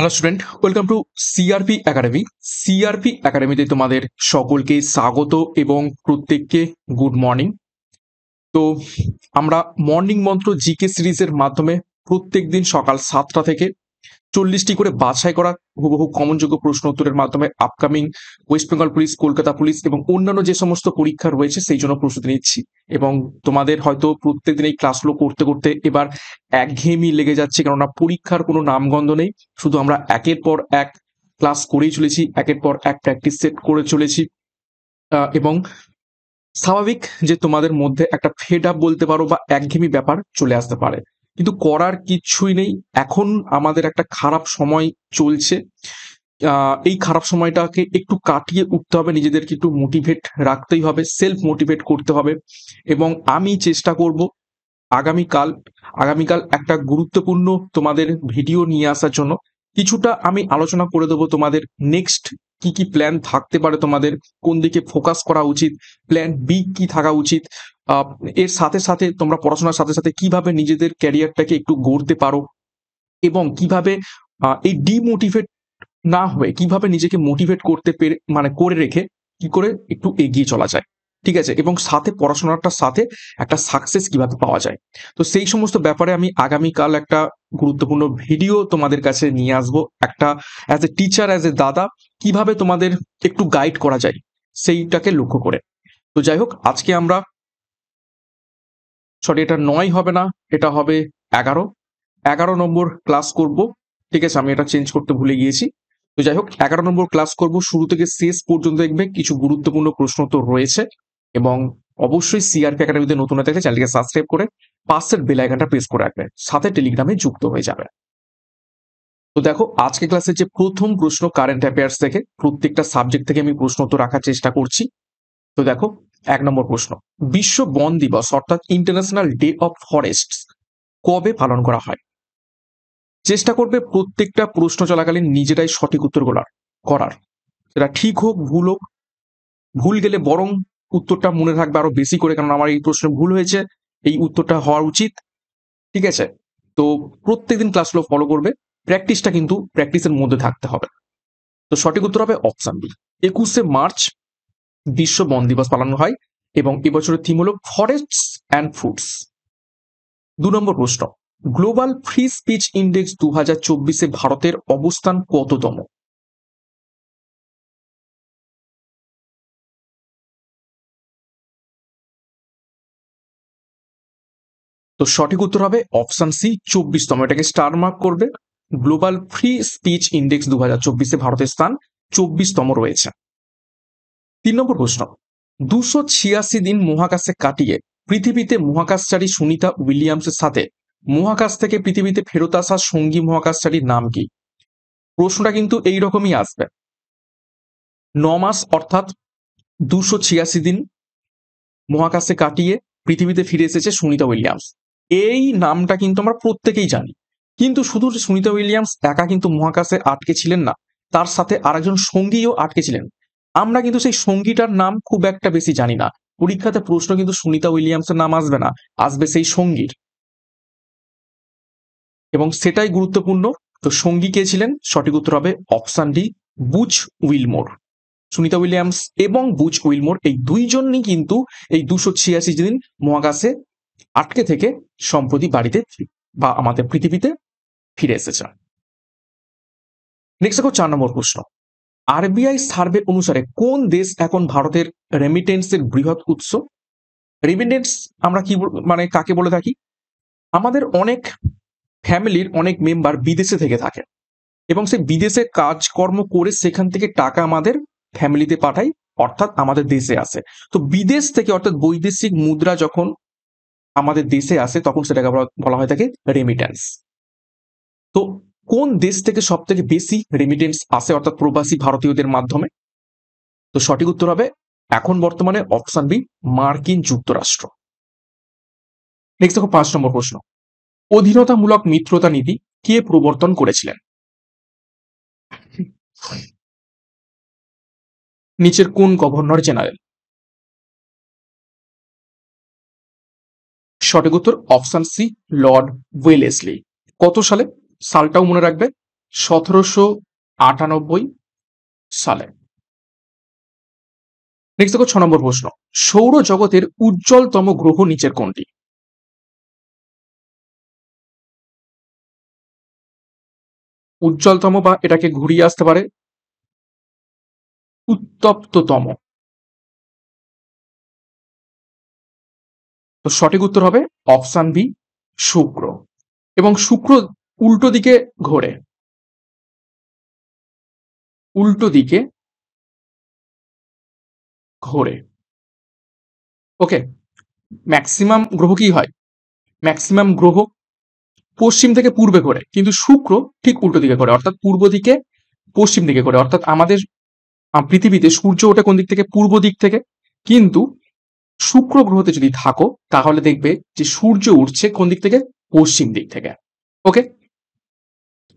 Hello student, welcome to CRP academy. CRP একাডেমিতে তোমাদের সকলকে স্বাগত এবং প্রত্যেককে গুড মর্নিং। তো আমরা মর্নিং মন্ত্র জিকে সিরিজের মাধ্যমে প্রত্যেক দিন সকাল 7টা থেকে 40টি করে বাছাই করা হুবহু কমনযোগ্য প্রশ্ন উত্তরের মাধ্যমে upcoming West Bengal police, Kolkata police এবং অন্যান্য যে সমস্ত পরীক্ষা রয়েছে সেই জন্য প্রস্তুতি নিচ্ছি। এবং তোমাদের হয়তো প্রত্যেকদিন এই ক্লাসগুলো করতে করতে এবার একঘেয়েমি লেগে যাচ্ছে, কেননা পরীক্ষার কোনো নামগন্ধ নেই। শুধু আমরা একের পর এক ক্লাস করেই চলেছি, একের পর এক প্র্যাকটিস সেট করে চলেছি। এবং স্বাভাবিক যে তোমাদের মধ্যে একটা ফেড আপ বলতে পারো বা একঘেয়েমি ব্যাপার চলে আসতে পারে, কিন্তু করার কিচ্ছুই নেই। এখন আমাদের একটা খারাপ সময় চলছে। এই খারাপ সময়টাকে একটু কাটিয়ে উঠতে হবে, নিজেদেরকে একটু মোটিভেট রাখতেই হবে, সেলফ মোটিভেট করতে হবে। এবং আমি চেষ্টা করব আগামীকাল আগামীকাল একটা গুরুত্বপূর্ণ তোমাদের ভিডিও নিয়ে আসার জন্য। কিছুটা আমি আলোচনা করে দেবো তোমাদের নেক্সট কি কি প্ল্যান থাকতে পারে, তোমাদের কোন দিকে ফোকাস করা উচিত, প্ল্যান বি কি থাকা উচিত। আহ, এর সাথে সাথে তোমরা পড়াশোনার সাথে সাথে কিভাবে নিজেদের ক্যারিয়ারটাকে একটু গড়তে পারো এবং কিভাবে এই ডিমোটিভেট না হয়ে কিভাবে নিজেকে মোটিভেট করতে পেরে করে রেখে কি করে একটু এগিয়ে চলা যায়। ঠিক আছে, এবং সাথে পড়াশোনাটার সাথে একটা সাকসেস কিভাবে পাওয়া যায়। তো সেই সমস্ত ব্যাপারে আমি আগামীকাল একটা গুরুত্বপূর্ণ ভিডিও তোমাদের কাছে নিয়ে আসবো। একটা as a teacher, as a দাদা, কিভাবে তোমাদের একটু গাইড করা যায় সেইটাকে লক্ষ্য করে। তো যাই হোক, আজকে আমরা এটা 9 হবে না, এটা হবে 11 নম্বর ক্লাস করব। ঠিক আছে, আমি এটা চেঞ্জ করতে ভুলে গিয়েছি। তো যাই হোক, 11 নম্বর ক্লাস করব। শুরু থেকে শেষ পর্যন্ত দেখবে কিছু গুরুত্বপূর্ণ প্রশ্ন তো রয়েছে। এবং অবশ্যই সিআরপি একাডেমিতে নতুন হয়ে থাকলে চ্যানেলকে সাবস্ক্রাইব করে পাশের বেল আইকনটা প্রেস করে রাখবে, সাথে টেলিগ্রামে যুক্ত হয়ে যাবে। তো দেখো, আজকে ক্লাসে যে প্রথম প্রশ্ন কারেন্ট অ্যাফেয়ার্স থেকে, প্রত্যেকটা সাবজেক্ট থেকে আমি প্রশ্ন তো রাখার চেষ্টা করছি। তো দেখো, 1 নম্বর প্রশ্ন, বিশ্ব বন দিবস অর্থাৎ ইন্টারন্যাশনাল ডে অফ ফরেস্টস কবে পালন করা হয়? চেষ্টা করবে প্রত্যেকটা প্রশ্ন চলাকালীন নিজেরাই সঠিক উত্তর করার। সেটা ঠিক হোক ভুল হোক, ভুল গেলে বরং উত্তরটা মনে রাখবে আরো বেশি করে, কারণ আমার এই প্রশ্ন ভুল হয়েছে, এই উত্তরটা হওয়া উচিত। ঠিক আছে, তো প্রত্যেকদিন ক্লাসগুলো ফলো করবে। প্র্যাকটিসটা কিন্তু প্র্যাকটিসের মধ্যে থাকতে হবে। তো সঠিক উত্তর হবে অপশন বি, 21শে মার্চ বিশ্ব বন দিবস পালন হয় এবং এবছরের থিম হলো ফরেস্টস অ্যান্ড ফুডস। 2 নম্বর প্রশ্ন, গ্লোবাল ফ্রি স্পিচ ইন্ডেক্স 2024-এ ভারতের অবস্থান কততম? তো সঠিক উত্তর হবে অপশন সি, 24তম। এটাকে স্টার মার্ক করবে। গ্লোবাল ফ্রি স্পিচ ইন্ডেক্স 2024-এ ভারতের স্থান 24তম রয়েছে। 3 নম্বর প্রশ্ন, 286 দিন মহাকাশে কাটিয়ে পৃথিবীতে মহাকাশচারী সুনিতা উইলিয়ামসের সাথে মহাকাশ থেকে পৃথিবীতে ফেরত আসা সঙ্গী মহাকাশচারীর নাম কি? প্রশ্নটা কিন্তু এইরকমই আসবে। 9 মাস অর্থাৎ 286 দিন মহাকাশে কাটিয়ে পৃথিবীতে ফিরে এসেছে সুনিতা উইলিয়ামস। এই নামটা কিন্তু আমরা প্রত্যেকেই জানি, কিন্তু শুধু সুনিতা উইলিয়ামস একা কিন্তু মহাকাশে আটকে ছিলেন না, তার সাথে আরেকজন সঙ্গীও আটকে ছিলেন। আমরা কিন্তু সেই সঙ্গীটার নাম খুব একটা বেশি জানি না। পরীক্ষাতে প্রশ্ন কিন্তু সুনিতা উইলিয়ামসের নাম আসবে না, আসবে সেই সঙ্গীর, এবং সেটাই গুরুত্বপূর্ণ। তো সঙ্গী কে ছিলেন? সঠিক উত্তর হবে option D, Butch Wilmore. Sunita Williams এবং বুচ উইলমোর এই দুইজনই কিন্তু এই 286 দিন মহাকাশে আটকে থেকে সম্প্রতি বাড়িতে বা আমাদের পৃথিবীতে ফিরে এসেছে। নেক্সট দেখো, 4 নম্বর প্রশ্ন, আরবিআই সার্ভে অনুসারে কোন দেশ এখন ভারতের রেমিটেন্সের বৃহৎ উৎস? রেমিটেন্স আমরা কি কাকে বলে থাকি? আমাদের অনেক ফ্যামিলির অনেক মেম্বার বিদেশে থেকে থাকে এবং সেই বিদেশে কাজকর্ম করে সেখান থেকে টাকা আমাদের ফ্যামিলিতে পাঠায়, অর্থাৎ আমাদের দেশে আসে। তো বিদেশ থেকে অর্থাৎ বৈদেশিক মুদ্রা যখন আমাদের দেশে আসে তখন সেটাকে বলা হয় থাকে রেমিটেন্স। তো কোন দেশ থেকে সব থেকে বেশি রেমিটেন্স আসে অর্থাৎ প্রবাসী ভারতীয়দের মাধ্যমে? তো সঠিক উত্তর হবে এখন বর্তমানে অপশন বি, মার্কিন যুক্তরাষ্ট্র। নেক্সট দেখো, 5 নম্বর প্রশ্ন, অধীনতামূলক মিত্রতা নীতি কে প্রবর্তন করেছিলেন? নিচের কোন গভর্নর জেনারেল? সঠিক উত্তর অপশন সি, লর্ড ওয়েলেসলি। কত সালে? সালটাও মনে রাখবে, 1798 সালে। নেক্সট দেখো 6 নম্বর প্রশ্ন, সৌরজগতের উজ্জ্বলতম গ্রহ নিচের কোনটি? উজ্জ্বলতম বা এটাকে ঘুরিয়ে আসতে পারে উত্তপ্ততম। তো সঠিক উত্তর হবে অপশন বি, শুক্র। এবং শুক্র উল্টো দিকে ঘোরে, উল্টো দিকে ঘোরে। ওকে, ম্যাক্সিমাম গ্রহ কি হয়, ম্যাক্সিমাম গ্রহ পশ্চিম থেকে পূর্বে ঘোরে, কিন্তু শুক্র ঠিক উল্টো দিকে ঘোরে, অর্থাৎ পূর্ব দিকে পশ্চিম দিকে ঘোরে। অর্থাৎ আমাদের পৃথিবীতে সূর্য ওঠে কোন দিক থেকে, পূর্ব দিক থেকে, কিন্তু শুক্র গ্রহতে যদি থাকো তাহলে দেখবে যে সূর্য উঠছে কোন দিক থেকে, পশ্চিম দিক থেকে। ওকে,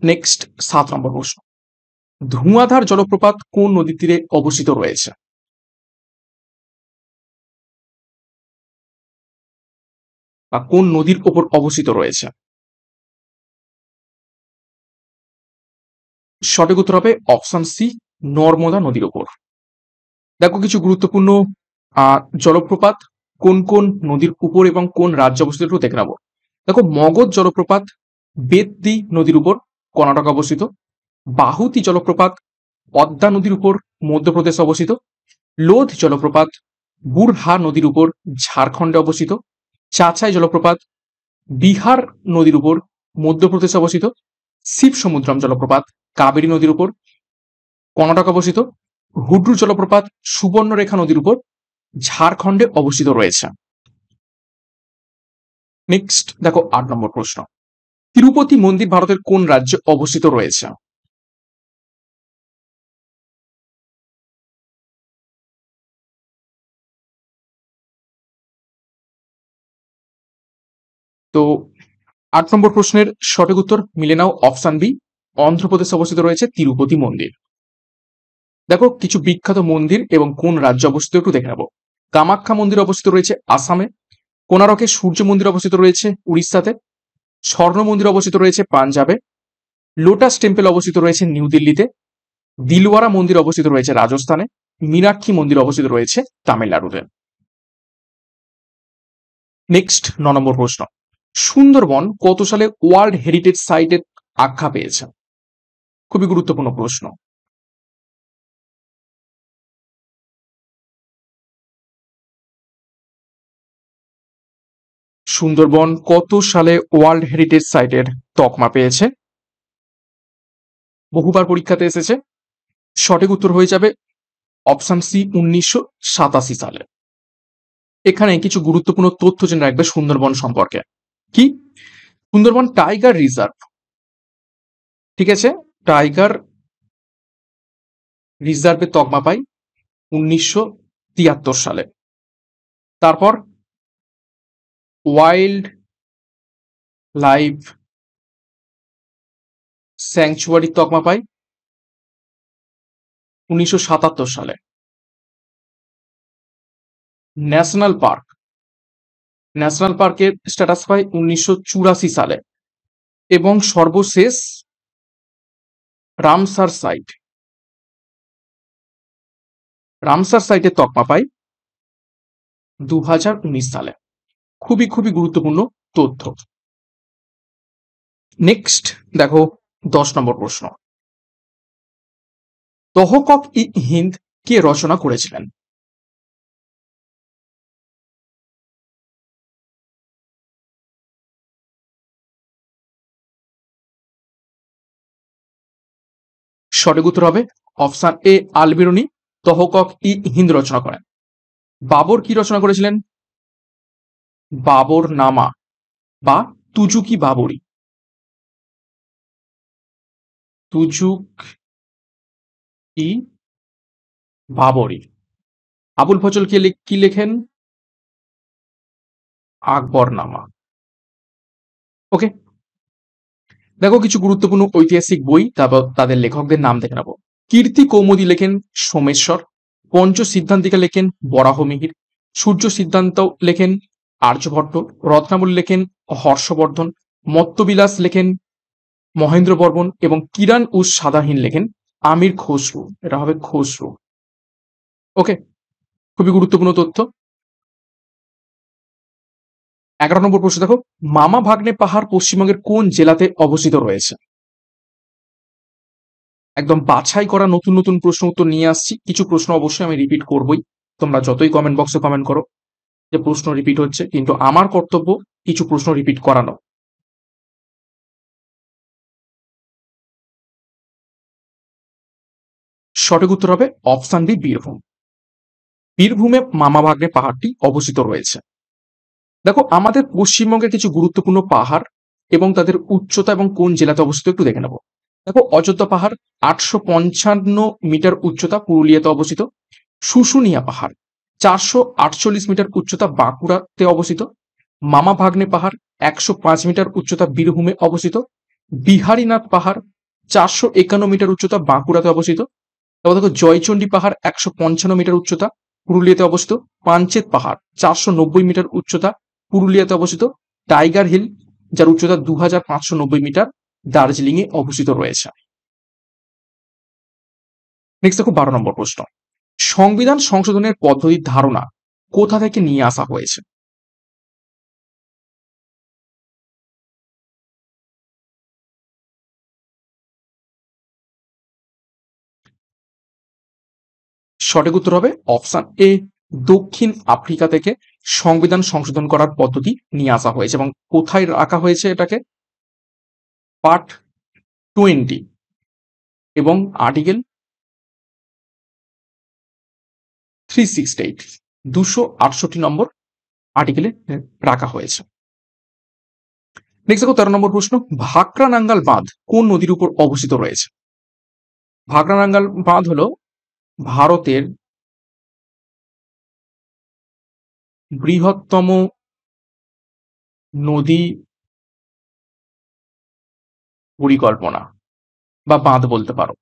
নেক্সট 7 নম্বর প্রশ্ন, ধোঁয়াধার জলপ্রপাত কোন নদীর তীরে অবস্থিত রয়েছে? বা কোন নদীর ওপর অবস্থিত রয়েছে? সঠিক উত্তর হবে অপশন সি, নর্মদা নদীর ওপর। দেখো কিছু গুরুত্বপূর্ণ জলপ্রপাত কোন কোন নদীর উপর এবং কোন রাজ্যে অবস্থিত একটু দেখে নেবো। দেখো মগধ জলপ্রপাত বেতদি নদীর উপর, কর্ণাটক অবস্থিত। বাহুতি জলপ্রপাত পদ্মা নদীর উপর, মধ্যপ্রদেশ অবস্থিত। লোধ জলপ্রপাত বুরহা নদীর উপর, ঝাড়খণ্ডে অবস্থিত। চাচাই জলপ্রপাত বিহার নদীর উপর, মধ্যপ্রদেশে অবস্থিত। শিব সমুদ্রম জলপ্রপাত কাবেরী নদীর উপর, কর্ণাটক অবস্থিত। হুড্রু জলপ্রপাত সুবর্ণরেখা নদীর উপর, ঝাড়খণ্ডে অবস্থিত রয়েছে। নেক্সট দেখো 8 নম্বর প্রশ্ন, তিরুপতি মন্দির ভারতের কোন রাজ্যে অবস্থিত রয়েছে? তো 8 নম্বর প্রশ্নের সঠিক উত্তর মিলে নাও অপশন বি, অন্ধ্রপ্রদেশে অবস্থিত রয়েছে তিরুপতি মন্দির। দেখো কিছু বিখ্যাত মন্দির এবং কোন রাজ্যে অবস্থিত একটু দেখে নেবো। কামাখ্যা মন্দির অবস্থিত রয়েছে আসামে। কোনারকে সূর্য মন্দির অবস্থিত রয়েছে উড়িষ্যাতে। স্বর্ণ মন্দির অবস্থিত রয়েছে পাঞ্জাবে। লোটাস টেম্পল অবস্থিত রয়েছে নিউ দিল্লিতে। দিলওয়ারা মন্দির অবস্থিত রয়েছে রাজস্থানে। মীনাক্ষী মন্দির অবস্থিত রয়েছে তামিলনাড়ুতে। নেক্সট 9 নম্বর প্রশ্ন, সুন্দরবন কত সালে ওয়ার্ল্ড হেরিটেজ সাইটের আখ্যা পেয়েছে? খুবই গুরুত্বপূর্ণ প্রশ্ন। সুন্দরবন কত সালে ওয়ার্ল্ড হেরিটেজ সাইটের তকমা পেয়েছে? বহুবার পরীক্ষাতে এসেছে। সঠিক উত্তর হয়ে যাবে অপশন সি, 1987 সালে। এখানে কিছু গুরুত্বপূর্ণ তথ্য জেনে রাখবে সুন্দরবন সম্পর্কে। কি, সুন্দরবন টাইগার রিজার্ভ, ঠিক আছে, টাইগার রিজার্ভের তকমা পাই 1973 সালে। তারপর ওয়াইল্ড লাইফ স্যাংচুয়ারি তকমা পাই 1977 সালে। ন্যাশনাল পার্ক, ন্যাশনাল পার্কের স্ট্যাটাস পায় 1984 সালে। এবং সর্বশেষ রামসার সাইট, রামসার সাইটের তকমা পাই 2019 সালে। খুবই খুবই গুরুত্বপূর্ণ তথ্য। নেক্সট দেখো 10 নম্বর প্রশ্ন, তহকক ই হিন্দ কে রচনা করেছিলেন? সঠিক উত্তর হবে অপশন এ, আলবেরুনি তহকক ই হিন্দ রচনা করেন। বাবর কি রচনা করেছিলেন? বাবর নামা বা তুজুকি বাবরি, তুজুক ই বাবরি। আবুল ফজল কি লেখেন? আকবর নামা। ওকে, দেখো কিছু গুরুত্বপূর্ণ ঐতিহাসিক বই, তারপর তাদের লেখকদের নাম দেখে নেবো। কীর্তি কৌমুদী লেখেন সোমেশ্বর। পঞ্চ সিদ্ধান্তিকা লেখেন বরাহমিহির। সূর্য সিদ্ধান্ত লেখেন আর্যভট্ট। রত্নাবলী লেখেন হর্ষবর্ধন। মত্তবিলাস লেখেন মহেন্দ্র বর্মন এবং কিরান উস সাদাহীন লেখেন আমির খসরু। এটা হবে খসরু। ওকে, খুবই গুরুত্বপূর্ণ তথ্য। 11 নম্বর প্রশ্ন দেখো, মামা ভাগ্নে পাহাড় পশ্চিমবঙ্গের কোন জেলাতে অবস্থিত রয়েছে? একদম বাছাই করা নতুন নতুন প্রশ্ন উত্তর নিয়ে আসছি। কিছু প্রশ্ন অবশ্যই আমি রিপিট করবই, তোমরা যতই কমেন্ট বক্সে কমেন্ট করো যে প্রশ্ন রিপিট হচ্ছে, কিন্তু আমার কর্তব্য কিছু প্রশ্ন রিপিট করানো। সঠিক উত্তর হবে অপশন বি, বীরভূম। বীরভূমে মামা ভাগ্নে পাহাড়টি অবস্থিত রয়েছে। দেখো, আমাদের পশ্চিমবঙ্গের কিছু গুরুত্বপূর্ণ পাহাড় এবং তাদের উচ্চতা এবং কোন জেলাতে অবস্থিত একটু দেখে নেব। দেখো, অযোধ্যা পাহাড় 855 মিটার উচ্চতা, পুরুলিয়াতে অবস্থিত। শুশুনিয়া পাহাড় 448 মিটার উচ্চতা, বাঁকুড়াতে অবস্থিত। মামা ভাগ্নে পাহাড় 105 মিটার উচ্চতা, বীরভূমে অবস্থিত। বিহারীনাথ পাহাড় 451 মিটার উচ্চতা, বাঁকুড়াতে অবস্থিত। তারপর দেখো, জয়চণ্ডী পাহাড় 155 মিটার উচ্চতা, পুরুলিয়াতে অবস্থিত। পাঞ্চেত পাহাড় 490 মিটার উচ্চতা, পুরুলিয়াতে অবস্থিত। টাইগার হিল, যার উচ্চতা 2590 মিটার, দার্জিলিং এ অবস্থিত রয়েছে। নেক্সট দেখো 12 নম্বর প্রশ্ন, সংবিধান সংশোধনের পদ্ধতির ধারণা কোথা থেকে নিয়ে আসা হয়েছে? সঠিক উত্তর হবে অপশন এ, দক্ষিণ আফ্রিকা থেকে সংবিধান সংশোধন করার পদ্ধতি নিয়ে আসা হয়েছে। এবং কোথায় রাখা হয়েছে এটাকে? পার্ট 20 এবং আর্টিকেল 368, 268 নম্বর আর্টিকেলে রাখা হয়েছে। নেক্সট দেখো 13 নম্বর প্রশ্ন, ভাকরা নাঙ্গাল বাঁধ কোন নদীর উপর অবস্থিত রয়েছে? ভাকরা নাঙ্গাল বাঁধ হলো ভারতের বৃহত্তম নদী পরিকল্পনা বা বাঁধ বলতে পারো।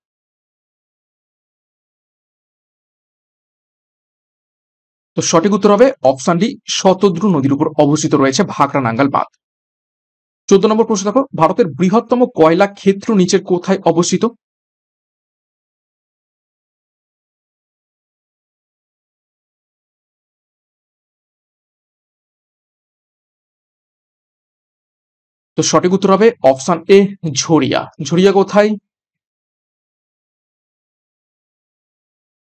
তো সঠিক উত্তর হবে অপশন ডি, শতদ্রু নদীর উপর অবস্থিত রয়েছে ভাকরা নাঙ্গাল বাঁধ। 14 নম্বর প্রশ্ন দেখো, ভারতের বৃহত্তম কয়লা ক্ষেত্র নিচের কোথায় অবস্থিত? তো সঠিক উত্তর হবে অপশন এ, ঝরিয়া। ঝরিয়া কোথায়?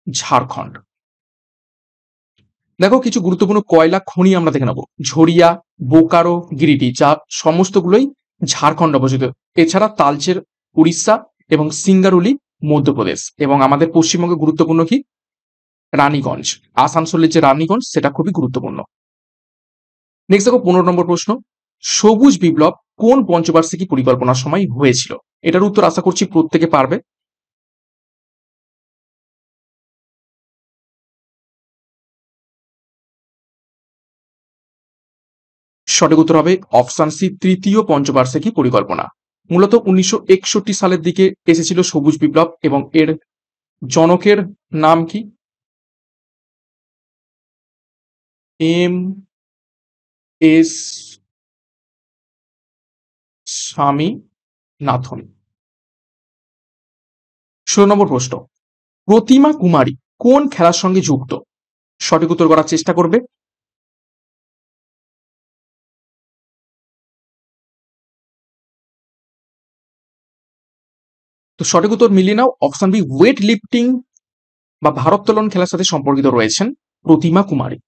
ঝাড়খণ্ড। দেখো, কিছু গুরুত্বপূর্ণ কয়লা খনি আমরা দেখে নেবো। ঝরিয়া, বোকারো, গিরিডি, যা সমস্তগুলোই ঝাড়খণ্ড অবস্থিত। এছাড়া তালচের উড়িষ্যা এবং সিঙ্গারুলি মধ্যপ্রদেশ। এবং আমাদের পশ্চিমবঙ্গে গুরুত্বপূর্ণ কি? রানীগঞ্জ, আসানসোলের যে রানীগঞ্জ, সেটা খুবই গুরুত্বপূর্ণ। নেক্সট দেখো 15 নম্বর প্রশ্ন, সবুজ বিপ্লব কোন পঞ্চবার্ষিকী পরিকল্পনার সময় হয়েছিল? এটার উত্তর আশা করছি প্রত্যেকে পারবে। সঠিক উত্তর হবে অপশন সি, তৃতীয় পঞ্চবার্ষিকী পরিকল্পনা। মূলত 1961 সালের দিকে এসেছিল সবুজ বিপ্লব, এবং এর জনকের নাম কি? M S Swaminathan. 16 নম্বর প্রশ্ন, প্রতিমা কুমারী কোন খেলার সঙ্গে যুক্ত? সঠিক উত্তর করার চেষ্টা করবে। তো সঠিক উত্তর মিলিয়ে নাও, অপশন বি, ওয়েট লিফটিং বা ভারোত্তোলন খেলার সাথে সম্পর্কিত রয়েছেন প্রতিমা কুমারী।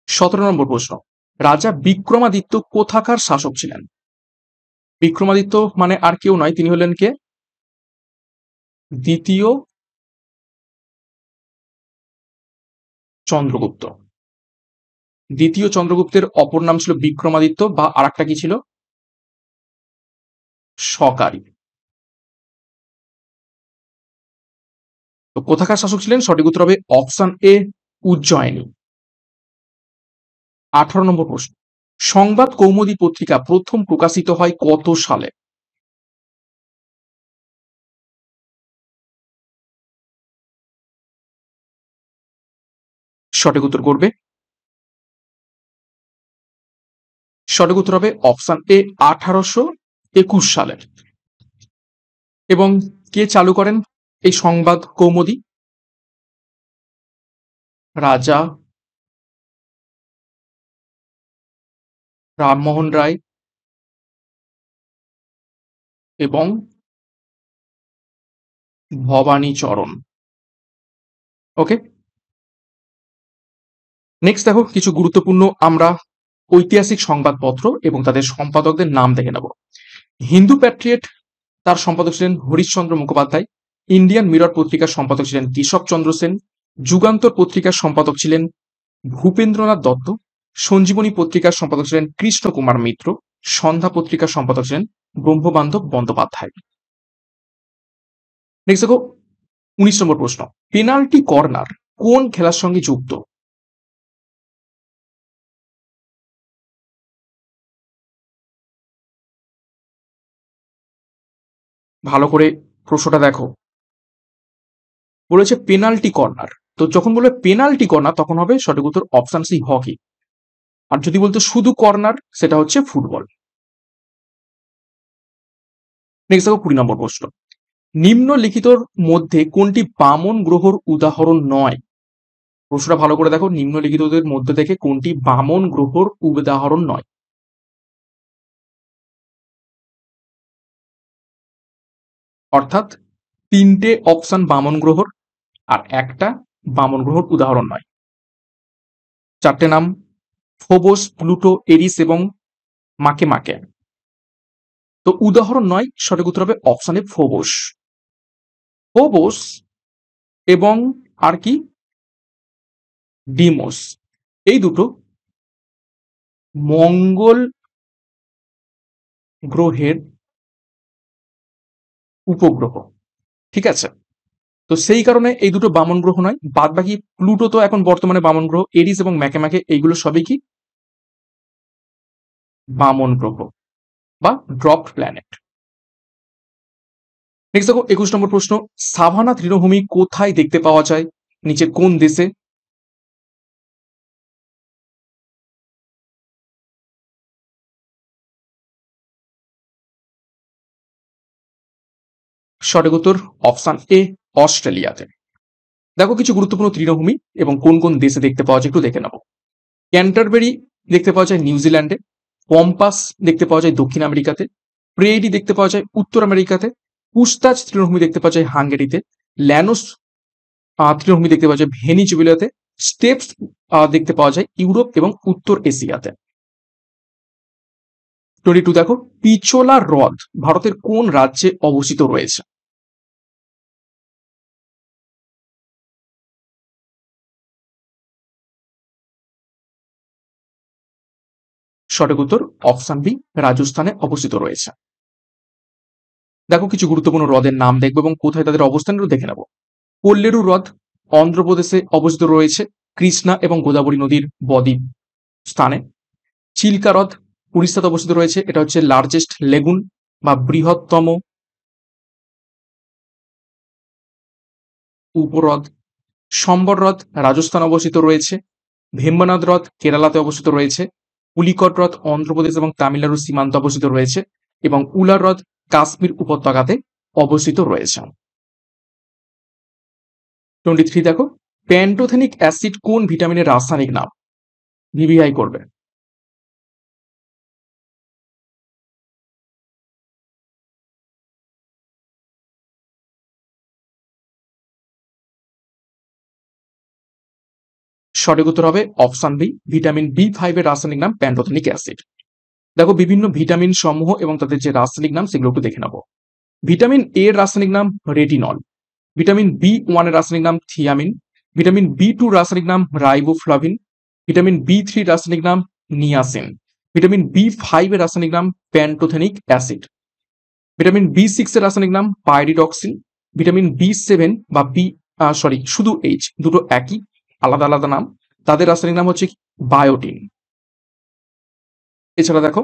17 নম্বর প্রশ্ন, রাজা বিক্রমাদিত্য কোথাকার শাসক ছিলেন? বিক্রমাদিত্য মানে আর কেউ নয়, তিনি হলেন কে? দ্বিতীয় চন্দ্রগুপ্ত। দ্বিতীয় চন্দ্রগুপ্তের অপর নাম ছিল বিক্রমাদিত্য, বা আর একটা কি ছিল? সকারি। তো কোথাকার শাসক ছিলেন? সঠিক উত্তর হবে অপশন এ, উজ্জয়িনী। 18 নম্বর প্রশ্ন, সংবাদ কৌমুদী পত্রিকা প্রথম প্রকাশিত হয় কত সালে? সঠিক উত্তর করবে। সঠিক উত্তর হবে অপশন এ, 1821 সালে। এবং কে চালু করেন এই সংবাদ কৌমুদী? রাজা রামমোহন রায় এবং ভবানীচরণ। ওকে, নেক্সট দেখো কিছু গুরুত্বপূর্ণ আমরা ঐতিহাসিক সংবাদপত্র এবং তাদের সম্পাদকদের নাম দেখে নেব। হিন্দু প্যাট্রিয়ট, তার সম্পাদক ছিলেন হরিশচন্দ্র মুখোপাধ্যায়। ইন্ডিয়ান মিরর পত্রিকার সম্পাদক ছিলেন কেশবচন্দ্র সেন। যুগান্তর পত্রিকার সম্পাদক ছিলেন ভূপেন্দ্রনাথ দত্ত। সঞ্জীবনী পত্রিকার সম্পাদক ছিলেন কৃষ্ণ কুমার মিত্র। সন্ধ্যা পত্রিকার সম্পাদক ছিলেন ব্রহ্মবান্ধব বন্দ্যোপাধ্যায়। নেক্সট দেখো 19 নম্বর প্রশ্ন, পেনাল্টি কর্নার কোন খেলার সঙ্গে যুক্ত? ভালো করে প্রশ্নটা দেখো। বলেছে পেনাল্টি কর্নার, তো যখন বলবে পেনাল্টি কর্নার তখন হবে সঠিক উত্তর অপশন সি হকি। আর যদি বলতো শুধু কর্নার সেটা হচ্ছে ফুটবল। নেক্সট দেখো 20 নম্বর প্রশ্ন, নিম্নলিখিতর মধ্যে কোনটি বামন গ্রহর উদাহরণ নয়? প্রশ্নটা ভালো করে দেখো, নিম্নলিখিতদের মধ্যে থেকে কোনটি বামন গ্রহর উদাহরণ নয়? অর্থাৎ তিনটে অপশন বামন গ্রহর আর একটা বামন গ্রহর উদাহরণ নয়। চারটে নাম, ফোবস, প্লুটো, এরিস এবং মাকে মাকে। তো উদাহরণ নয়, সঠিক উত্তর হবে অপশনে ফোবস। ফোবস এবং আর কি ডিমোস, এই দুটো মঙ্গল গ্রহের উপগ্রহ, ঠিক আছে? তো সেই কারণে এই দুটো বামন গ্রহ নয়, বাদ বাকি প্লুটো তো এখন বর্তমানে বামন গ্রহ, এরিস এবং ম্যাকে এইগুলো সবই কি বামন গ্রহ বা ড্রপড প্ল্যানেট। নেক্সট দেখো 21 নম্বর প্রশ্ন, সাভানা তৃণভূমি কোথায় দেখতে পাওয়া যায়? নিচে কোন দেশে? সঠিক উত্তর অপশন এ অস্ট্রেলিয়াতে। দেখো কিছু গুরুত্বপূর্ণ তৃণভূমি এবং কোন কোন দেশে দেখতে পাওয়া যায় একটু দেখে নেবো। ক্যান্টারবেরি দেখতে পাওয়া যায় নিউজিল্যান্ডে। পম্পাস দেখতে পাওয়া যায় দক্ষিণ আমেরিকাতে। প্রেরি দেখতে পাওয়া যায় উত্তর আমেরিকাতে। পুস্তাজ তৃণভূমি দেখতে পাওয়া যায় হাঙ্গেরিতে। ল্যানোস তৃণভূমি দেখতে পাওয়া যায় ভেনিজুয়েলাতে। স্টেপস দেখতে পাওয়া যায় ইউরোপ এবং উত্তর এশিয়াতে। 22 দেখো, পিচোলা হ্রদ ভারতের কোন রাজ্যে অবস্থিত রয়েছে? সঠিক উত্তর অপশন বি রাজস্থানে অবস্থিত রয়েছে। দেখো কিছু গুরুত্বপূর্ণ হ্রদের নাম দেখবো এবং কোথায় তাদের অবস্থান দেখে নেব। কোল্লেরু হ্রদ অন্ধ্রপ্রদেশে অবস্থিত রয়েছে কৃষ্ণা এবং গোদাবরী নদীর বদ্বীপ স্থানে। চিল্কা হ্রদ উড়িষ্যাতে অবস্থিত রয়েছে, এটা হচ্ছে লার্জেস্ট লেগুন বা বৃহত্তম উপহ্রদ। সম্বর হ্রদ রাজস্থান অবস্থিত রয়েছে। ভেম্বনাথ হ্রদ কেরালাতে অবস্থিত রয়েছে। পুলিকট হ্রদ অন্ধ্রপ্রদেশ এবং তামিলনাড়ুর সীমান্তে অবস্থিত রয়েছে এবং উলার হ্রদ কাশ্মীর উপত্যকাতে অবস্থিত রয়েছে। 23 দেখো, প্যান্টোথেনিক অ্যাসিড কোন ভিটামিনের রাসায়নিক নাম? ভিভিআই করবে। সঠিক উত্তর হবে অপশন বি ভিটামিন বি5 এর রাসায়নিক নাম প্যান্টোথেনিক অ্যাসিড। দেখো বিভিন্ন ভিটামিন সমূহ এবং তাদের যে রাসায়নিক নাম সেগুলো একটু দেখে নেবো। ভিটামিন এ এর রাসায়নিক নাম রেটিনল। ভিটামিন বি1 এর রাসায়নিক নাম থিয়ামিন। ভিটামিন বি2 রাসায়নিক নাম রাইবোফ্লাভিন। ভিটামিন বি3 রাসায়নিক নাম নিয়াসিন। ভিটামিন বি5 এর রাসায়নিক নাম প্যান্টোথেনিক অ্যাসিড। ভিটামিন বি6 এর রাসায়নিক নাম পাইরিডক্সিন। ভিটামিন বি7 বা শুধু এইচ, দুটো একই, আলাদা আলাদা নাম, তাদের রাসায়নিক নাম হচ্ছে বায়োটিন। এছাড়া দেখো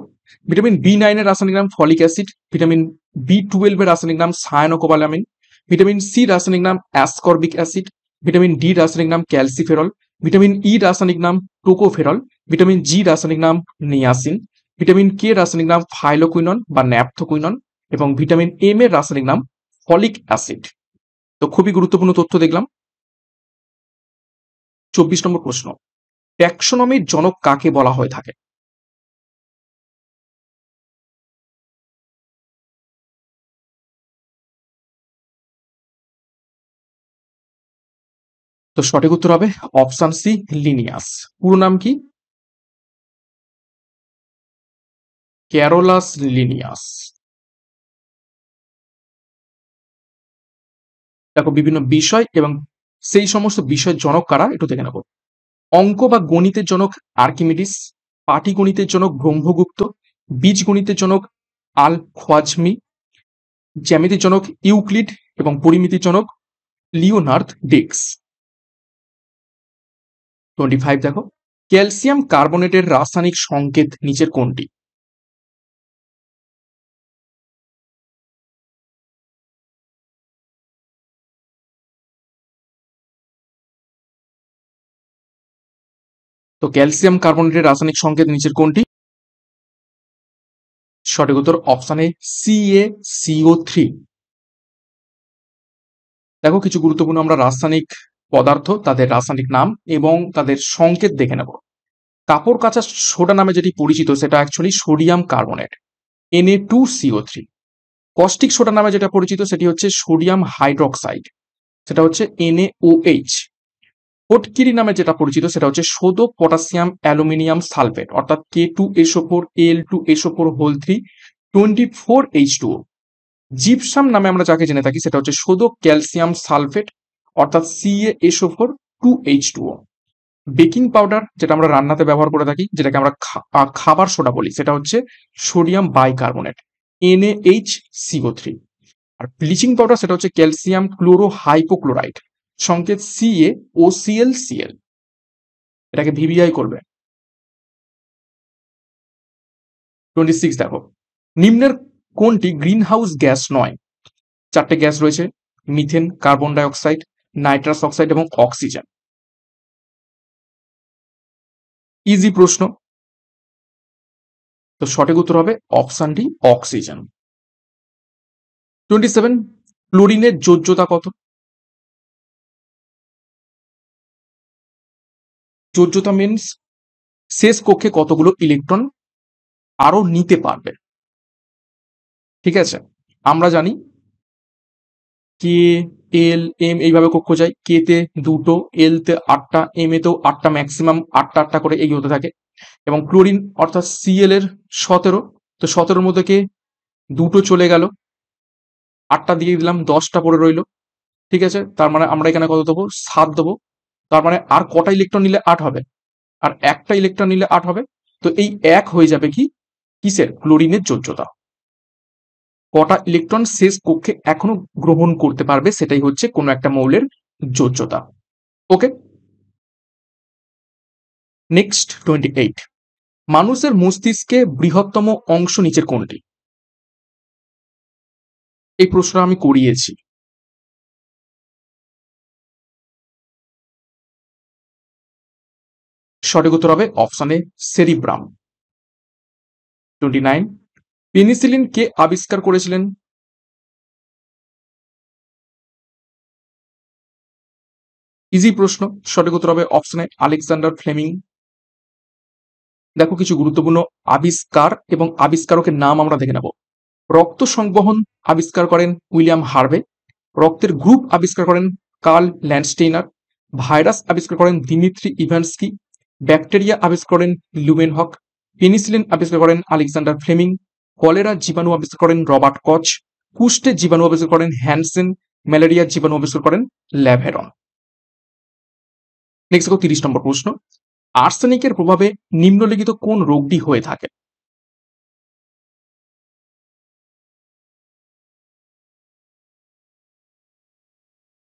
ভিটামিন বি9 এর রাসায়নিক নাম ফলিক অ্যাসিড। ভিটামিন বি12 এর রাসায়নিক নাম সায়ানোকোবালামিন। ভিটামিন সি রাসায়নিক নাম অ্যাসকর্বিক অ্যাসিড। ভিটামিন ডি রাসায়নিক নাম ক্যালসিফেরল। ভিটামিন ই রাসায়নিক নাম টোকোফেরল। ভিটামিন জি রাসায়নিক নাম নিয়াসিন। ভিটামিন কে রাসায়নিক নাম ফাইলোকুইনন বা ন্যাপথোকুইনন এবং ভিটামিন এম এর রাসায়নিক নাম ফলিক অ্যাসিড। তো খুবই গুরুত্বপূর্ণ তথ্য দেখলাম। 24 নম্বর প্রশ্ন, ট্যাক্সোনমির জনক কাকে বলা হয়ে থাকে? তো সঠিক উত্তর হবে অপশন সি, লিনিয়াস। পুরো নাম কি? Carolus Linnaeus. দেখো বিভিন্ন বিষয় এবং সেই সমস্ত বিষয়ের জনক কারা একটু দেখে নেব। অঙ্ক বা গণিতের জনক আর্কিমিডিস, পাটিগণিতের জনক ব্রহ্মগুপ্ত, বীজগণিতের জনক আল খোয়াজমি, জ্যামিতির জনক ইউক্লিড এবং পরিমিতির জনক লিওনার্দ ডিক্স। 25 দেখো, ক্যালসিয়াম কার্বনেটের রাসায়নিক সংকেত নিচের কোনটি? তো ক্যালসিয়াম কার্বনেটের রাসায়নিক সংকেত নিচের কোনটি? সঠিক উত্তর অপশন এ, CaCO3। দেখো কিছু গুরুত্বপূর্ণ আমরা রাসায়নিক পদার্থ, তাদের রাসায়নিক নাম এবং তাদের সংকেত দেখে নেব। কাপড় কাচা সোডা নামে যেটি পরিচিত সেটা actually sodium carbonate, Na2CO3। Caustic soda নামে যেটা পরিচিত সেটি হচ্ছে সোডিয়াম হাইড্রক্সাইড, সেটা হচ্ছে NaOH। ফটকিরি নামে যেটা পরিচিত সেটা হচ্ছে সোদো পটাশিয়াম অ্যালুমিনিয়াম সালফেট, অর্থাৎ K2SO4 Al2SO4 3 24H2O। জিপসাম নামে আমরা যাকে জেনে থাকি সেটা হচ্ছে সোদো ক্যালসিয়াম সালফেট, অর্থাৎ CaSO4 2H2O। বেকিং পাউডার যেটা আমরা রান্নাতে ব্যবহার করে থাকি, যেটাকে আমরা খাবার সোডা বলি, সেটা হচ্ছে সোডিয়াম বাইকার্বনেট, NaHCO3। আর ব্লিচিং পাউডার সেটা হচ্ছে ক্যালসিয়াম ক্লোরো হাইপোক্লোরাইড, সংকেত CaOClCl। এটাকে ভিভিআই করবে। 26 দেখো, নিম্নের কোনটি গ্রিন হাউস গ্যাস নয়? চারটে গ্যাস রয়েছে, methane, carbon die oxide, nitrous oxide এবং অক্সিজেন। ইজি প্রশ্ন। তো সঠিক উত্তর হবে অপশন ডি, অক্সিজেন। 27, ক্লোরিনের যোজ্যতা কত? যোজ্যতা মিনস শেষ কক্ষে কতগুলো ইলেকট্রন আরো নিতে পারবে। ঠিক আছে, আমরা জানি কে, এল, এম এইভাবে কক্ষ যায়। কে তে দুটো, এল তে 8টা, এম এতেও 8টা, ম্যাক্সিমাম 8টা 8টা করে এই হতে থাকে। এবং ক্লোরিন অর্থাৎ Cl এর 17। তো 17-র মধ্যে কে দুটো চলে গেল, 8টা দিয়ে দিলাম, 10টা পড়ে রইল। ঠিক আছে, তার মানে আমরা এখানে কত দেবো? 7 দেবো। তার মানে আর কটা ইলেকট্রন নিলে 8 হবে? আর একটা ইলেকট্রন নিলে 8 হবে। তো এই 1 হয়ে যাবে কি কিসের? ক্লোরিনের যোজ্যতা। কটা ইলেকট্রন শেষ কক্ষে এখনো গ্রহণ করতে পারবে সেটাই হচ্ছে কোনো একটা মৌলের যোজ্যতা। ওকে, নেক্সট 28, মানুষের মস্তিষ্কে বৃহত্তম অংশ নিচের কোনটি? এই প্রশ্নটা আমি করিয়েছি। সঠিক উত্তর হবে অপশন এ, সেরিব্রাম। 29, পেনিসিলিন কে আবিষ্কার করেছিলেন? ইজি প্রশ্ন। সঠিক উত্তর হবে অপশন এ, আলেকজান্ডার ফ্লেমিং। দেখো কিছু গুরুত্বপূর্ণ আবিষ্কার এবং আবিষ্কারকের নাম আমরা দেখে নেব। রক্ত সংবহন আবিষ্কার করেন উইলিয়াম হার্ভে। রক্তের গ্রুপ আবিষ্কার করেন কার্ল ল্যান্ডস্টেইনার। ভাইরাস আবিষ্কার করেন দিমিত্রি ইভানস্কি। ব্যাকটেরিয়া আবিষ্কার করেন লুমেনহক। পেনিসিলিন আবিষ্কার করেন আলেকজান্ডার ফ্লেমিং। কলেরা জীবাণু আবিষ্কার করেন রবার্ট কচ। কুষ্ঠের জীবাণু আবিষ্কার করেন হ্যানসেন। ম্যালেরিয়ার জীবাণু আবিষ্কার করেন ল্যাভেরন। নেক্সট দেখো 30 নম্বর প্রশ্ন, আর্সেনিকের প্রভাবে নিম্নলিখিত কোন রোগটি হয়ে থাকে?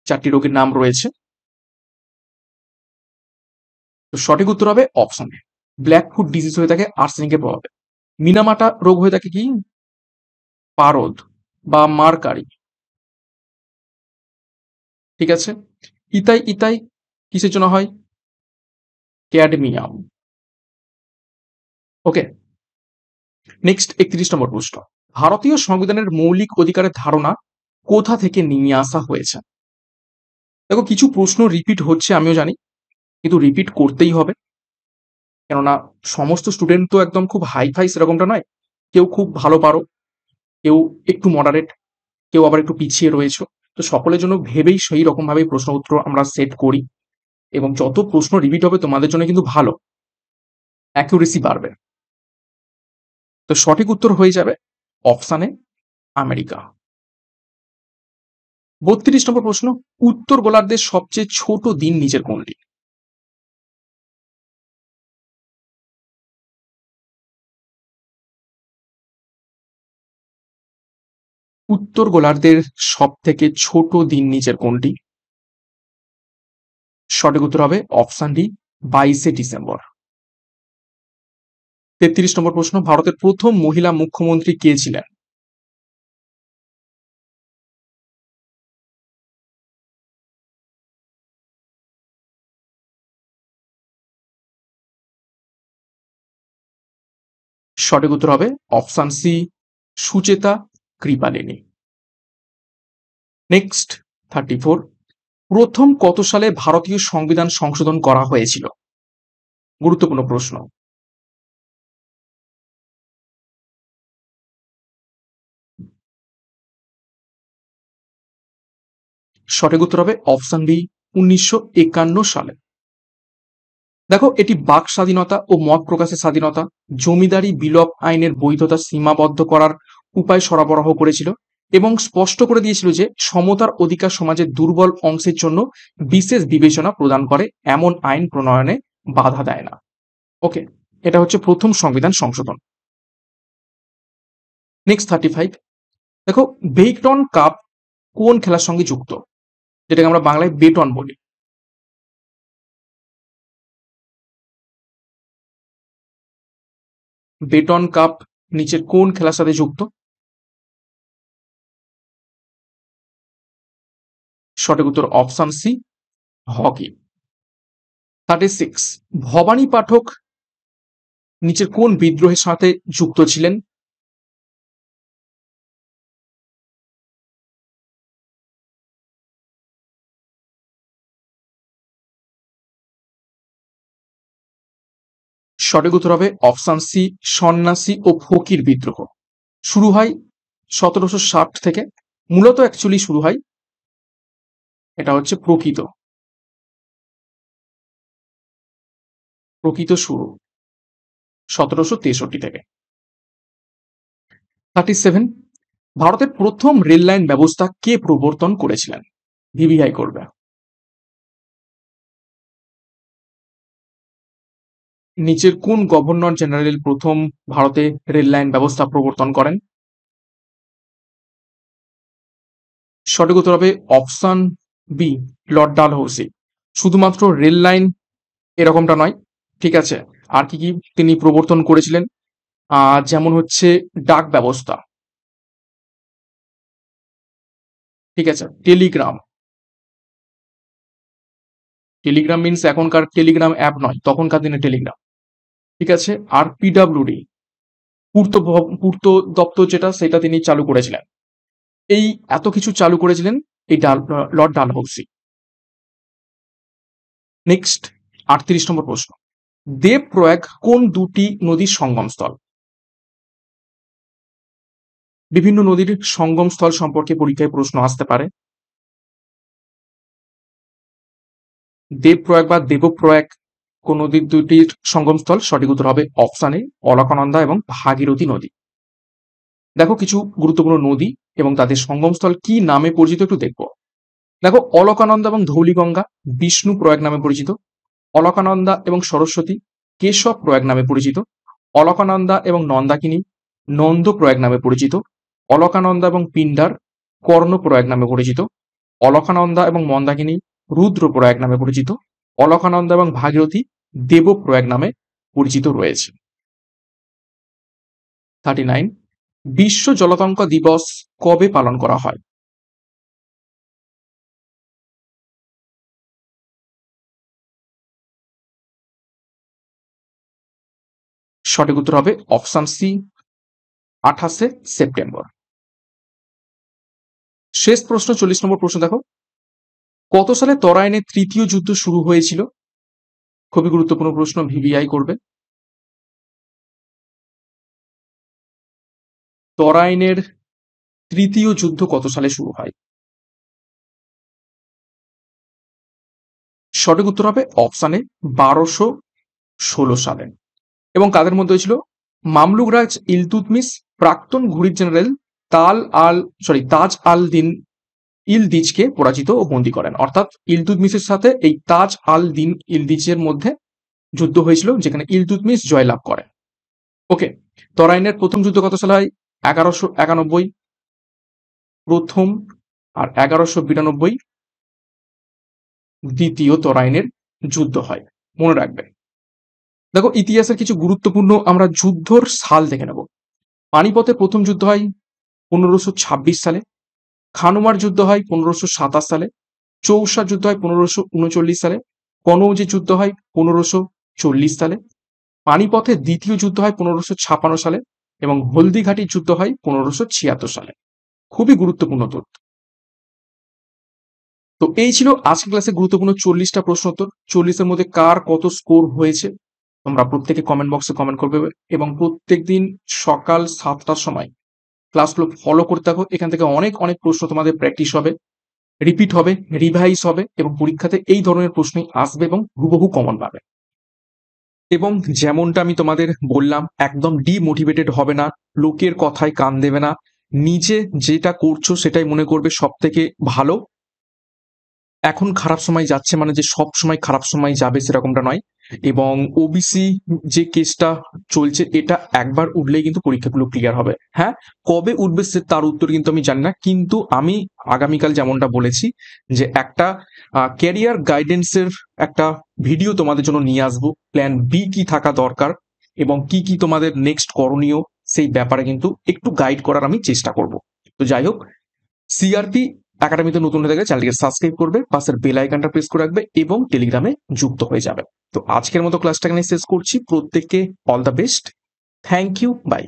চারটি রোগের নাম রয়েছে। তো সঠিক উত্তর হবে option A, black foot disease হয়ে থাকে আর্সেনিকের প্রভাবে। মিনামাটা রোগ হয়ে থাকে কি? পারদ বা মার্কারি। ঠিক আছে, ইতাই ইতাই কিসের জন্য হয়? ক্যাডমিয়াম। ওকে, নেক্সট 31 নম্বর প্রশ্ন, ভারতীয় সংবিধানের মৌলিক অধিকারের ধারণা কোথা থেকে নিয়ে আসা হয়েছে? দেখো কিছু প্রশ্ন রিপিট হচ্ছে আমিও জানি, কিন্তু রিপিট করতেই হবে। কেননা সমস্ত স্টুডেন্ট তো একদম খুব হাই-ফাই সেরকমটা নয়। কেউ খুব ভালো পারো, কেউ একটু মডারেট, কেউ আবার একটু পিছিয়ে রয়েছো। তো সকলের জন্য ভেবেই সেই রকমভাবেই প্রশ্ন উত্তর আমরা সেট করি এবং যত প্রশ্ন রিপিট হবে তোমাদের জন্য কিন্তু ভালো, অ্যাকুরেসি বাড়বে। তো সঠিক উত্তর হয়ে যাবে অপশান এ আমেরিকা। ৩২ নম্বর প্রশ্ন, উত্তর গোলার্ধের সবচেয়ে ছোট দিন নিচের কোনটি? উত্তর গোলার্ধের সবথেকে ছোট দিন নিচের কোনটি? সঠিক উত্তর হবে অপশান ডি, ২২শে ডিসেম্বর। ৩৩ নম্বর প্রশ্ন, ভারতের প্রথম মহিলা মুখ্যমন্ত্রী কে ছিলেন? সঠিক উত্তর হবে option C, Sucheta Kripalani. Next 34, প্রথম কত সালে ভারতীয় সংবিধান সংশোধন করা হয়েছিল? গুরুত্বপূর্ণ প্রশ্ন। সঠিক উত্তর হবে অপশান বি, ১৯৫১ সালে। দেখো এটি বাক স্বাধীনতা ও মত প্রকাশের স্বাধীনতা, জমিদারি বিলোপ আইনের বৈধতা সীমাবদ্ধ করার উপায় সরবরাহ করেছিল এবং স্পষ্ট করে দিয়েছিল যে সমতার অধিকার সমাজের দুর্বল অংশের জন্য বিশেষ বিবেচনা প্রদান করে, এমন আইন প্রণয়নে বাধা দেয় না। ওকে, এটা হচ্ছে প্রথম সংবিধান সংশোধন। নেক্সট 35, দেখো বেটন কাপ কোন খেলার সঙ্গে যুক্ত, যেটাকে আমরা বাংলায় বেটন বলি? বেটন কাপ নিচের কোন খেলার সাথে যুক্ত? সঠিক উত্তর অপশন সি, হকি। 36, ভবানী পাঠক নিচের কোন বিদ্রোহের সাথে যুক্ত ছিলেন? সঠিক উত্তর হবে অপশন সি, সন্ন্যাসী ও ফকির বিদ্রোহ। শুরু হয় ১৭৬০ থেকে, মূলত অ্যাকচুয়ালি শুরু হয়, এটা হচ্ছে প্রকৃত শুরু ১৭৬৩ থেকে। 37, ভারতের প্রথম রেল লাইন ব্যবস্থা কে প্রবর্তন করেছিলেন? ভিভিআই করবে। নিচের কোন গভর্নর জেনারেল প্রথম ভারতে রেল লাইন ব্যবস্থা প্রবর্তন করেন? সঠিক উত্তর হবে অপশন বি, লর্ড ডালহৌসি। শুধুমাত্র রেল লাইন এরকমটা নয়, ঠিক আছে, আর কি কি তিনি প্রবর্তন করেছিলেন? যেমন হচ্ছে ডাক ব্যবস্থা, ঠিক আছে, টেলিগ্রাম। টেলিগ্রাম মিনস এখনকার টেলিগ্রাম অ্যাপ নয়, তখনকার দিনে টেলিগ্রাম, ঠিক আছে। আর পিডাব্লিউডি, পূর্ত দপ্তর যেটা, সেটা তিনি চালু করেছিলেন। এই এত কিছু চালু করেছিলেন এই লর্ড ডালহৌসি। নেক্সট ৩৮ নম্বর প্রশ্ন, দেব প্রয়াগ কোন দুটি নদীর সঙ্গমস্থল? বিভিন্ন নদীর সঙ্গমস্থল সম্পর্কে পরীক্ষায় প্রশ্ন আসতে পারে। দেবপ্রয়াগ বা দেবপ্রয়াগ কোন নদীর দুটির সঙ্গমস্থল? সঠিক উত্তর হবে অপশন এ, অলকানন্দা এবং ভাগীরথী নদী। দেখো কিছু গুরুত্বপূর্ণ নদী এবং তাদের সঙ্গমস্থল কি নামে পরিচিত একটু দেখবো। দেখো অলকানন্দা এবং ধৌলিগঙ্গা বিষ্ণু প্রয়াগ নামে পরিচিত, অলকানন্দা এবং সরস্বতী কেশব প্রয়াগ নামে পরিচিত, অলকানন্দা এবং নন্দাকিনী নন্দ প্রয়াগ নামে পরিচিত, অলকানন্দা এবং পিন্ডার কর্ণ প্রয়াগ নামে পরিচিত, অলকানন্দা এবং মন্দাকিনী রুদ্র প্রয়াগ নামে পরিচিত, অলকানন্দা এবং ভাগীরথী দেবপ্রয়াগ নামে পরিচিত রয়েছে। 39, বিশ্ব জলতঙ্ক দিবস কবে পালন করা হয়? সঠিক উত্তর হবে অপশন সি, ২৮শে সেপ্টেম্বর। শেষ প্রশ্ন 40 নম্বর প্রশ্ন দেখো, কত সালে তরাইনের তৃতীয় যুদ্ধ শুরু হয়েছিল? খুবই গুরুত্বপূর্ণ প্রশ্ন, ভিভিআই করবে। তরাইনের তৃতীয় যুদ্ধ কত সালে শুরু হয়? সঠিক উত্তর হবে অপশানে 1216 সালে। এবং কাদের মধ্যে হয়েছিল? মামলুক রাজ ইলতুৎমিশ প্রাক্তন ঘুরিদ জেনারেল তাজ আল দিন ইলদিজকে পরাজিত ও বন্দী করেন। অর্থাৎ ইলতুৎমিশের সাথে এই তাজ আল দিন ইলদিজের মধ্যে যুদ্ধ হয়েছিল, যেখানে ইলতুৎমিশ জয়লাভ করেন। ওকে, তরাইনের প্রথম যুদ্ধ কত সালে হয়? 1191 প্রথম, আর 1192 দ্বিতীয় তরাইনের যুদ্ধ হয়, মনে রাখবে। দেখো, ইতিহাসের কিছু গুরুত্বপূর্ণ আমরা যুদ্ধর সাল দেখে নেব। পানিপথের প্রথম যুদ্ধ হয় 1526 সালে, খানুমার যুদ্ধ হয় 1527 সালে, চৌসার যুদ্ধ হয় 1539 সালে, কনৌজের যুদ্ধ হয় 1540 সালে, পানিপথের দ্বিতীয় যুদ্ধ হয় 1556 সালে এবং হলদিঘাটির যুদ্ধ হয় 1576 সালে। খুবই গুরুত্বপূর্ণ তথ্য। তো এই ছিল আজকের ক্লাসে গুরুত্বপূর্ণ 40টা প্রশ্ন উত্তর। 40-এর মধ্যে কার কত স্কোর হয়েছে তোমরা প্রত্যেকে কমেন্ট বক্সে কমেন্ট করবে, এবং প্রত্যেকদিন সকাল 7টার সময় ক্লাসগুলো ফলো করতে থাকো। এখান থেকে অনেক অনেক প্রশ্ন তোমাদের প্র্যাকটিস হবে, রিপিট হবে, রিভাইজ হবে, এবং পরীক্ষাতে এই ধরনের প্রশ্নই আসবে এবং হুবহু কমন পাবে। এবং যেমনটা আমি তোমাদের বললাম, একদম ডিমোটিভেটেড হবে না, লোকের কথায় কান দেবে না, নিজে যেটা করছো সেটাই মনে করবে সব থেকে ভালো। এখন খারাপ সময় যাচ্ছে মানে যে সব সময় খারাপ সময় যাবে সেরকমটা নয়। এবং ওবিসি যে কেসটা চলছে, এটা একবার উঠলেই কিন্তু পরীক্ষাগুলো ক্লিয়ার হবে। হ্যাঁ, কবে উঠবে তার উত্তর কিন্তু আমি জানি না, কিন্তু আমি আগামীকাল যেমনটা বলেছি যে একটা ক্যারিয়ার গাইডেন্সের একটা ভিডিও তোমাদের জন্য নিয়ে আসবো। প্ল্যান বি কি থাকা দরকার এবং কি কি তোমাদের নেক্সট করণীয়, সেই ব্যাপারে কিন্তু একটু গাইড করার আমি চেষ্টা করব। তো যাই হোক, সিআরপি একাডেমিতে নতুন হয়ে গেলে চ্যানেলকে সাবস্ক্রাইব করবে, পাশের বেল আইকনটা প্রেস করে রাখবে এবং টেলিগ্রামে যুক্ত হয়ে যাবে। তো আজকের মতো ক্লাসটা এখানে শেষ করছি। প্রত্যেককে all the best, thank you, by.